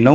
9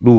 2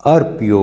RPO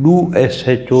2 SHO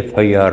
FIR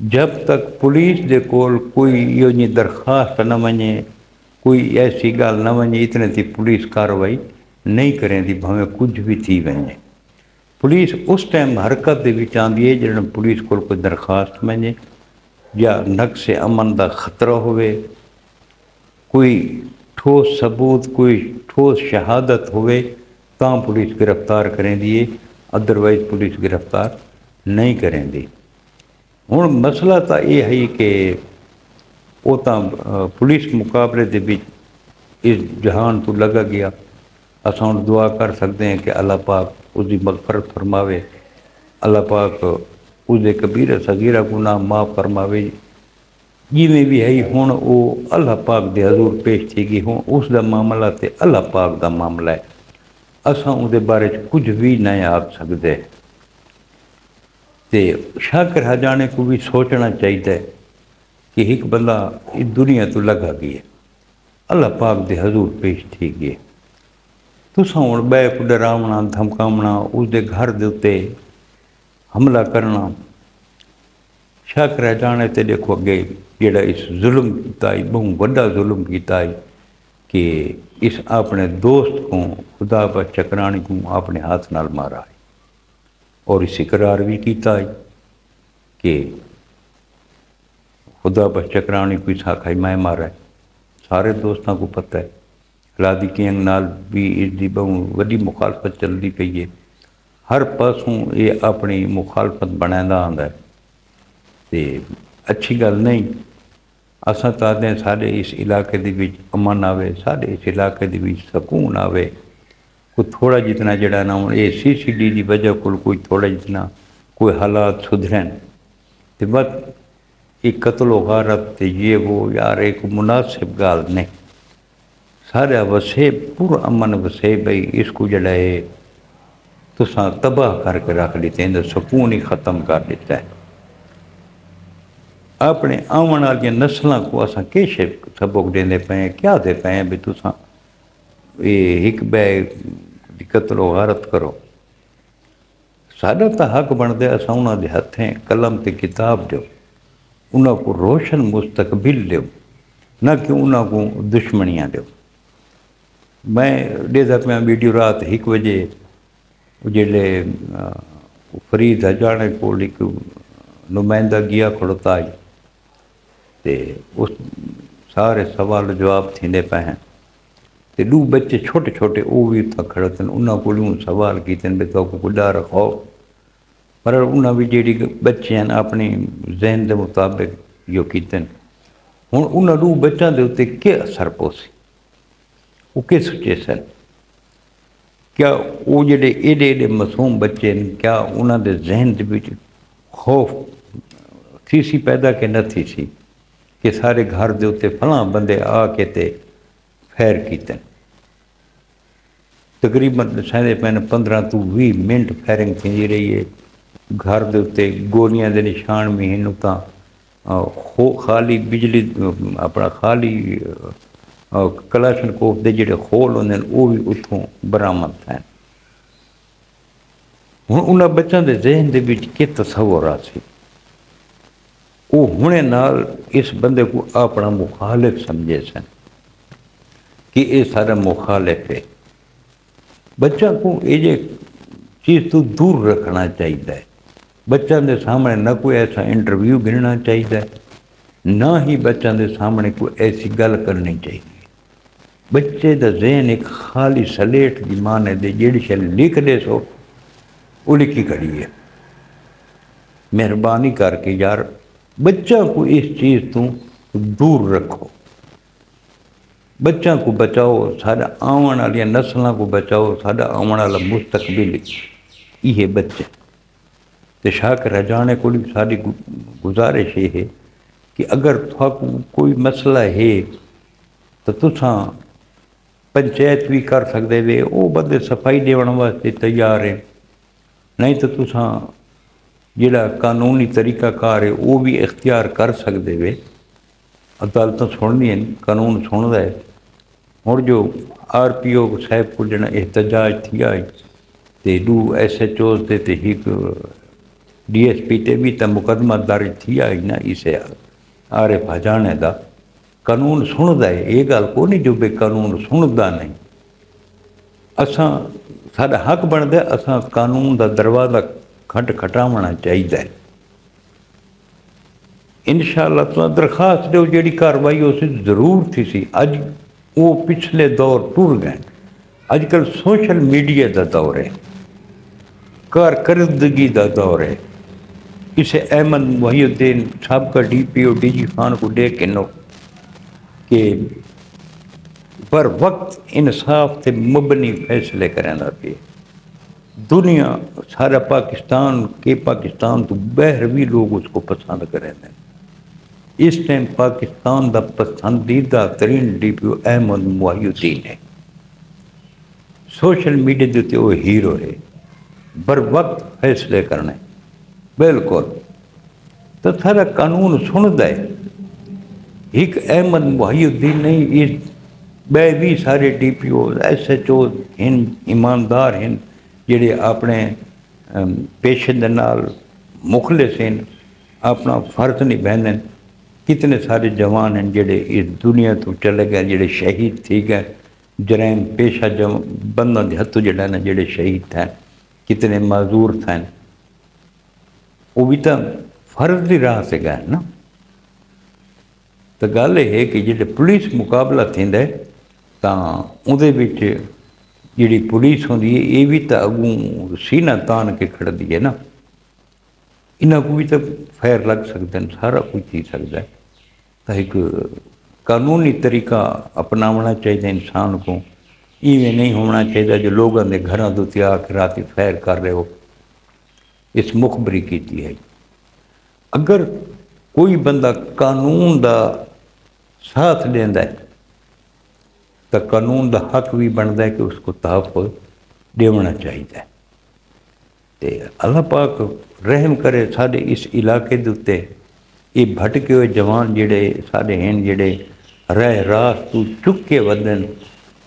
جب تک police دے کول کوئی یہ جی درخواست نہ ونے، کوئی ایسی گال نہ ونے، اتنے تھی پولیس کاروائی نہیں کریں دی، بھویں کچھ بھی تھی ونے۔ پولیس اس ٹائم حرکت دے وچ آندی ہے جڑن پولیس کول کوئی درخواست ونے یا نقص امن دا خطرہ ہوئے، کوئی ٹھوس ثبوت، کوئی ٹھوس شہادت ہوئے، تاں پولیس گرفتار کریں دیئے، ادروائز پولیس گرفتار نہیں کریں دی۔ ہوں مسئلہ تو یہ ہے کہ وہ تو پولیس مقابلے دے وچ اس جہان تو لگا گیا، اساں دعا کر سکتے ہیں کہ اللہ پاک اس دی مغفرت فرماوے، اللہ پاک اس دے کبیرہ صغیرہ گناہ معاف فرماوے، جی میں بھی ہے ہوں وہ اللہ پاک دے حضور پیش تھی گئی، ہوں اس دا معاملہ تے اللہ پاک دا معاملہ ہے، اساں اس دے بارے کچھ بھی نہیں آکھ سکتے۔ تے شاکر حجانے کو بھی سوچنا چاہیے کہ ایک بندہ اس دنیا تو لگا گیا، اللہ پاک دے حضور پیش تھی گئے، تساں ہن بے کو ڈراونا دھمکاونا، اس دے گھر دے اتے حملہ کرنا، شاکر حجانے تے دیکھو اگے جڑا اس ظلم کیتا ہے، بہت بڑا ظلم کیتا ہے کہ اس اپنے دوست کو خدا بخش چکرانی کو اپنے ہاتھ نال مارا ہے، اور اس اقرار بھی کیتا ہے کہ خدا بخش چکرانی کو اس آکھائی میں مارا ہے، سارے دوستوں کو پتہ ہے، لادی کینگ نال بھی اس دی بہت وڈی مخالفت چلتی پئی ہے، ہر پاسوں یہ اپنی مخالفت بنائندا آندا ہے، تے اچھی گل نہیں۔ اساں چاہتے ہیں سارے اس علاقے دی وچ امن آوے، سارے اس علاقے دی وچ سکون آوے، کوئی تھوڑا جتنا جڑا نا یہ سی ڈی دی وجہ کو کوئی تھوڑا جتنا کوئی حالات سدھرن، تے بس ایک قتل و غارت تے یہ وہ یار ایک مناسب گال نہیں، سارا وسے پورا امن وسے بھئی اس کو جڑا ہے تساں تباہ کر کے رکھ لیتے ہیں، سکون ہی ختم کر دیتا ہے۔ اپنے آمن والی نسلوں کو اساں کے سبق دیندے پئے ہیں، کیا دے پئے ہیں بھی تساں یہ ایک بے دی قتل و غارت کرو، ساڈا تو حق بندا ہے اساں انہاں دے ہتھیں قلم تے کتاب دیو، انہاں کو روشن مستقبل دیو، نہ کہ انہاں کو دشمنیاں دیو۔ میں ڈیزا پہ ویڈیو رات 1 بجے جڑے فرید حجانے کو ایک نمائندہ گیا کھڑوتا ہے، تے اس سارے سوال جواب تھیندے پے ہیں، تے 2 بچے چھوٹے چھوٹے وہ بھی اتنا کھڑے تھے، انہاں کو سوال کیتے ہیں تو کو ڈر خوف، پر انہاں بھی جیڑی بچے ہیں اپنی ذہن دے مطابق جو کیتے ہیں، ہن انہاں 2 بچوں دے اوتے کیا اثر پوسی، وہ کیا سوچے سن، کیا وہ جڑے ایڈے ایڈے معصوم بچے ہیں کیا انہاں دے ذہن دے وچ خوف تھی سی پیدا کہ نہ تھی سی کہ سارے گھر دے اوتے فلاں بندے آ کے تے فیر کیتے ہیں، تقریباً سائیں پہنے 15 تو 20 منٹ فائرنگ تھی رہی ہے، گھر دے اوتے گولیاں دے نشان بھی ہیں، تاں خالی بجلی اپنا خالی کلاشنکوف دے جڑے خول ہوندے ہیں وہ بھی اتھوں برآمد ہیں۔ ہن انہاں بچوں دے ذہن دے وچ کے تصور آ سی، وہ ہونے نال اس بندے کو اپنا مخالف سمجھے سن کہ یہ سارا مخالف ہے۔ بچہ کو یہ چیز تو دور رکھنا چاہیے، بچوں دے سامنے نہ کوئی ایسا انٹرویو گننا چاہیے، نہ ہی بچوں دے سامنے کوئی ایسی گل کرنی چاہیے۔ بچے دا ذہن ایک خالی سلیٹ دی مانے دے جیڑی شے لکھ دے سو وہ لکھی کھڑی ہے، مہربانی کر کے یار بچہ کو اس چیز تو دور رکھو، بچوں کو بچاؤ، سارا آون والی نسلوں کو بچاؤ، سارا آون والا مستقبل یہ بچے۔ تو شاکر حجانے کو بھی ساری گزارش یہ ہے کہ اگر کوئی مسئلہ ہے تو تساں پنچایت بھی کر سکتے وے، وہ بندے صفائی دیون واسطے تیار ہیں، نہیں تو تساں جڑا قانونی طریقہ کار ہے وہ بھی اختیار کر سکتے وے، عدالتیں سننی ہیں، قانون سندا ہے۔ اور جو RPO صاحب کو جنا احتجاج تھی آئی تے 2 SHOs دے تے ایک DSP تے بھی تو مقدمہ درج تھی آئی نا اسے عارف حجانے دا قانون سندا ہے یہ گل کو نہیں جو بے قانون سندا نہیں اساں ساڈا حق بندا ہے اساں قانون دا دروازہ کھٹکھٹاونا چاہیے انشاءاللہ تو درخواست دیو جیڑی کاروائی ہو سی ضرور تھی سی اج وہ پچھلے دور ٹر گئے اج کل سوشل میڈیا دا دور ہے کارکردگی دا دور ہے اسے احمد محی الدین سابقہ DPO DG خان کو دیکھ کے نو کہ بر وقت انصاف تے مبنی فیصلے کرنا پہ دنیا سارا پاکستان تو باہر بھی لوگ اس کو پسند کریں اس ٹائم پاکستان دا پسندیدہ ترین DPO احمد محی الدین ہے سوشل میڈیا دیتے وہ ہیرو ہے بر وقت فیصلے کرنے بالکل تو سارا قانون سندا ہے ایک احمد محی الدین نہیں اس بے بھی سارے DPO SHO ہیں ایماندار ہیں جڑے اپنے پیشے دے نال مخلص ہیں اپنا فرض نبھاندے ہیں کتنے سارے جوان ہیں جڑے اس دنیا تو چلے گئے جڑے شہید تھی گئے جرائم پیشہ بندوں دے ہتھوں جڑے نا جڑے شہید تھے کتنے معذور تھے وہ بھی تو فرض دی راہ سے گئے نا تو گل یہ ہے کہ جڑے پولیس مقابلہ تھیندا ہے تاں اودے وچ جڑی پولیس ہوندی ہے یہ بھی تو اگوں سینہ تان کے کھڑدی ہے نا انہاں کو بھی تو فیر لگ سکتے ہیں سارا کچھ ہی سکتا ہے تو ایک قانونی طریقہ اپناونا چاہیے انسان کو ایویں نہیں ہونا چاہیے جو لوگوں نے گھراں دے آ کے راتی فیر کر رہے ہو اس مخبری کیتی ہے اگر کوئی بندہ قانون دا ساتھ لیندا ہے تو قانون دا حق بھی بنتا ہے کہ اس کو تحفظ دیونا چاہیے تے اللہ پاک رحم کرے سارے اس علاقے دے اتے یہ بھٹکے ہوئے جوان جڑے سارے ہیں جڑے راہ راست تو چک کے ودن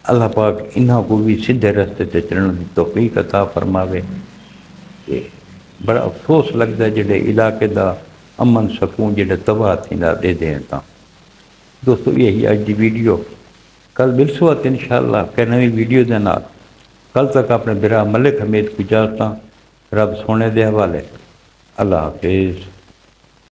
اللہ پاک انہاں کو بھی سیدھے رستے تے چلن دی توفیق عطا فرماوے تے بڑا افسوس لگتا ہے جڑے علاقے دا امن سکون جڑے تباہ تھیندا دے دیں تاں دوستو یہی آج دی ویڈیو کل ملسوات انشاءاللہ کہ نئی ویڈیو دے نال کل تک اپنے برا ملک حمید کو اجازتاں رب سونے دے حوالے اللہ حافظ